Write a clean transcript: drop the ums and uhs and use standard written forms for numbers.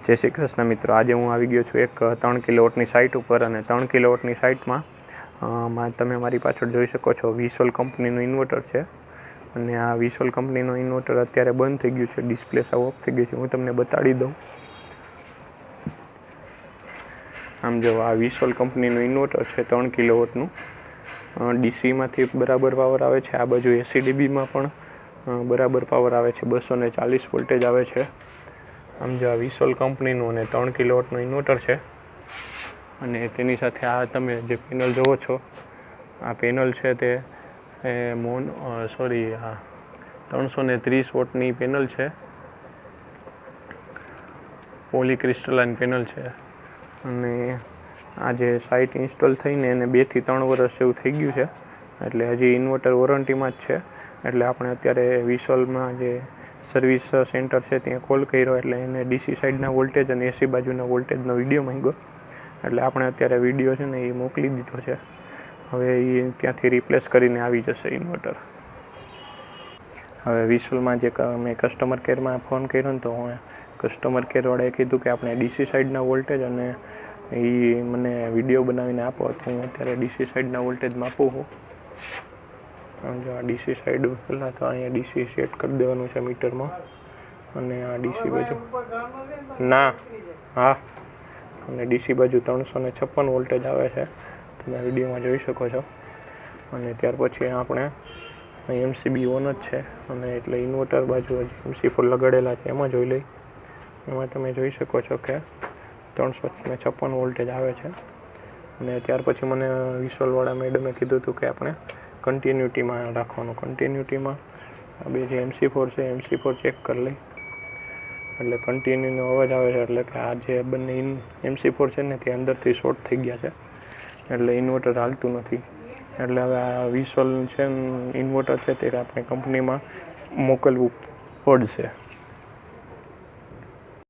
જય શ્રી કૃષ્ણ મિત્રો, આજે હું આવી ગયો છું એક 3 કિલોવોટની સાઇટ ઉપર અને 3 કિલોવોટની સાઇટમાં તમે મારી પાછળ જોઈ શકો છો વિસોલ કંપનીનું ઇન્વર્ટર છે. અને આ વિસોલ કંપનીનું ઇન્વર્ટર અત્યારે બંધ થઈ ગયું છે, ડિસ્પ્લે સાવ ઓફ થઈ ગઈ છે. હું તમને બતાડી દઉં. આમ જો આ વિસોલ કંપનીનું ઇન્વર્ટર છે 3 કિલોવોટનું. ડીસીમાંથી બરાબર પાવર આવે છે, આ બાજુ એસીડીબીમાં પણ બરાબર પાવર આવે છે, 240 વોલ્ટેજ આવે છે. આમ જો આ વિસોલ કંપનીનું અને 3 કિલોવોટનું ઇન્વર્ટર છે. અને તેની સાથે આ તમે જે પેનલ જુઓ છો, આ પેનલ છે તે આ 330 વોટની પેનલ છે, પોલીક્રિસ્ટલાઇન પેનલ છે. અને આ જે સાઇટ ઇન્સ્ટોલ થઈને એને 2 થી 3 વર્ષ જેવું થઈ ગયું છે, એટલે હજી ઇન્વર્ટર વોરંટીમાં જ છે. એટલે આપણે અત્યારે વિસોલમાં જે સર્વિસ સેન્ટર છે ત્યાં કોલ કર્યો, એટલે એને ડીસી સાઇડના વોલ્ટેજ અને એસી બાજુના વોલ્ટેજનો વિડીયો માંગ્યો. એટલે આપણે અત્યારે વિડીયો છે ને એ મોકલી દીધો છે. હવે એ ત્યાંથી રિપ્લેસ કરીને આવી જશે ઇન્વર્ટર. હવે વિસોલમાં જે મેં કસ્ટમર કેરમાં ફોન કર્યો ને, તો કસ્ટમર કેરવાળાએ કીધું કે આપણે ડીસી સાઇડના વોલ્ટેજ અને એ મને વિડીયો બનાવીને આપો. તો હું અત્યારે ડીસી સાઇડના વોલ્ટેજમાં આપું છું. જો આ ડીસી સાઇડ પહેલાં તો અહીંયા ડીસી સેટ કરી દેવાનું છે મીટરમાં. અને આ ડીસી બાજુ અને ડીસી બાજુ 356 વોલ્ટેજ આવે છે, તમે વિડીયોમાં જોઈ શકો છો. અને ત્યાર પછી આપણે એમસીબી ઓન જ છે, અને એટલે ઇન્વર્ટર બાજુ MC4 લગાડેલા છે એમાં જોઈ લઈ. એમાં તમે જોઈ શકો છો કે 356 વોલ્ટેજ આવે છે. અને ત્યાર પછી મને વિસોલવાળા મેડમે કીધું હતું કે આપણે કન્ટિન્યુટીમાં રાખવાનું. કન્ટિન્યુટીમાં આ બે જે MC4 છે, MC4 ચેક કરી લઈ. એટલે કન્ટિન્યુનો અવાજ આવે છે, એટલે કે આ જે બંને MC4 છે ને તે અંદરથી શોર્ટ થઈ ગયા છે, એટલે ઇન્વર્ટર હાલતું નથી. એટલે હવે આ વિસોલ છે ઇન્વર્ટર છે તે આપણે કંપનીમાં મોકલવું પડશે.